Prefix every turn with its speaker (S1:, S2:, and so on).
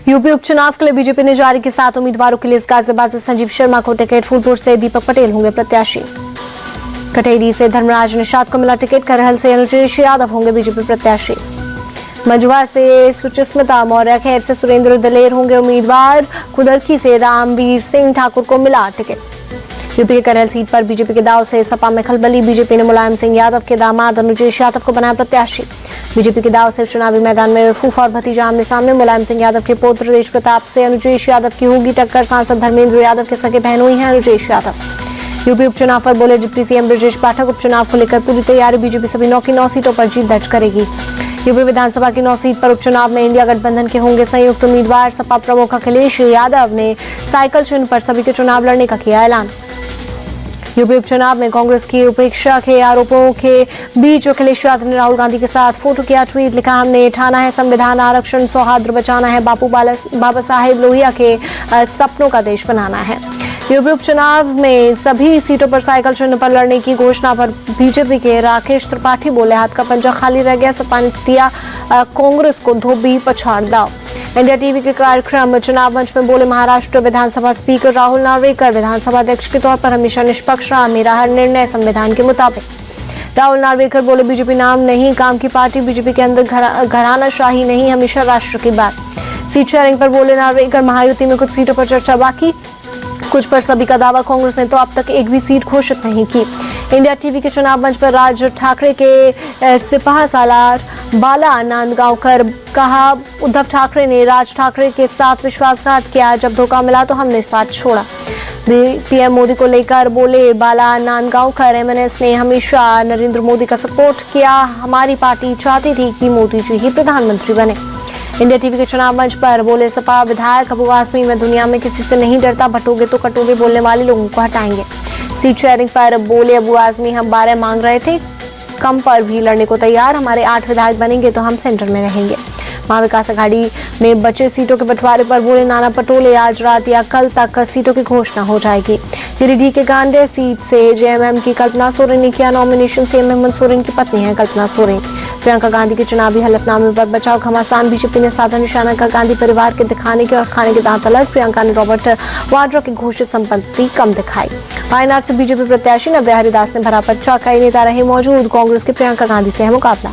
S1: UP उपचुनाव के लिए बीजेपी ने जारी की 7 उम्मीदवारों की लिस्ट। गाजियाबाद से संजीव शर्मा को टिकट, फूलपुर से दीपक पटेल होंगे प्रत्याशी, कटेरी से धर्मराज निषाद को मिला टिकट, करहल से अनुजेश यादव होंगे बीजेपी प्रत्याशी, मंझवा से सुचिस्मिता मौर्य, खैर से सुरेंद्र दलेर होंगे उम्मीदवार, खुदरखी से रामवीर सिंह ठाकुर को मिला टिकट। यूपी के करहल सीट पर बीजेपी के दाव से सपा में खलबली, बीजेपी ने मुलायम सिंह यादव के दामाद अनुजेश यादव को बनाया प्रत्याशी। बीजेपी के दाव से चुनावी मैदान में फूफा और भतीजा आमने सामने, मुलायम सिंह यादव के पुत्र तेज प्रताप से अनुजेश यादव की होगी टक्कर, सांसद धर्मेंद्र यादव के सगे बहनोई हैं अनुजेश यादव। यूपी उपचुनाव पर बोले डिप्टी सीएम ब्रजेश पाठक, उपचुनाव को लेकर पूरी तैयारी, बीजेपी सभी 9 की 9 सीटों पर जीत दर्ज करेगी। यूपी विधानसभा की 9 सीट पर उपचुनाव में इंडिया गठबंधन के होंगे संयुक्त उम्मीदवार, सपा प्रमुख अखिलेश यादव ने साइकिल चिन्ह पर सभी के चुनाव लड़ने का किया ऐलान। यूपी उपचुनाव में कांग्रेस की उपेक्षा के आरोपों के बीच अखिलेश यादव ने राहुल गांधी के साथ फोटो किया ट्वीट, लिखा हमने ठाना है संविधान, आरक्षण, सौहार्द बचाना है, बाबा साहेब लोहिया के सपनों का देश बनाना है। यूपी उपचुनाव में सभी सीटों पर साइकिल चिन्ह पर लड़ने की घोषणा पर बीजेपी के राकेश त्रिपाठी बोले हाथ का पंजा खाली रह गया, सपा ने दिया कांग्रेस को धोबी पछाड़ दाव। इंडिया टीवी के कार्यक्रम चुनाव मंच में बोले महाराष्ट्र विधानसभा स्पीकर राहुल नार्वेकर, विधानसभा अध्यक्ष के तौर पर हमेशा निष्पक्ष रहा, मेरा हर निर्णय संविधान के मुताबिक। राहुल नार्वेकर बोले बीजेपी नाम नहीं काम की पार्टी, बीजेपी के अंदर घरानाशाही नहीं, हमेशा राष्ट्र की बात। सीट शेयरिंग पर बोले नार्वेकर, महायुति में कुछ सीटों पर चर्चा बाकी, कुछ पर सभी का दावा, कांग्रेस ने तो अब तक एक भी सीट घोषित नहीं की। इंडिया टीवी के चुनाव मंच पर राज ठाकरे के सिपाह सालार बाला नांदगांवकर, कहा उद्धव ठाकरे ने राज ठाकरे के साथ विश्वासघात किया, जब धोखा मिला तो हमने साथ छोड़ा। पीएम मोदी को लेकर बोले बाला नांदगांवकर, एमएनएस ने हमेशा नरेंद्र मोदी का सपोर्ट किया, हमारी पार्टी चाहती थी कि मोदी जी ही प्रधानमंत्री बने। इंडिया टीवी के चुनाव मंच पर बोले सपा विधायक अबू आजमी, मैं दुनिया में किसी से नहीं डरता, भटोगे तो कटोगे बोलने वाले लोगों को हटाएंगे। सीट शेयरिंग पर बोले अबू आजमी, हम 12 मांग रहे थे, कम पर भी लड़ने को तैयार, हमारे 8 विधायक बनेंगे तो हम सेंटर में रहेंगे। महाविकास अघाड़ी में बचे सीटों के बंटवारे पर बोले नाना पटोले, आज रात या कल तक सीटों की घोषणा हो जाएगी। गिरिडीह के गांडे सीट से जेएमएम की कल्पना सोरेन ने किया नॉमिनेशन, सीएम हेमंत सोरेन की पत्नी है कल्पना सोरेन। प्रियंका गांधी के चुनावी हलफनामे पर बचाव घमासान, बीजेपी ने साधा निशाना का गांधी परिवार के दिखाने के और खाने के दांत अलग, प्रियंका ने रॉबर्ट वाड्रा की घोषित संपत्ति कम दिखाई। वायनाड से बीजेपी प्रत्याशी नव्या हरिदास ने भरा पर्चा, कई नेता रहे मौजूद, कांग्रेस की प्रियंका गांधी से है मुकाबला।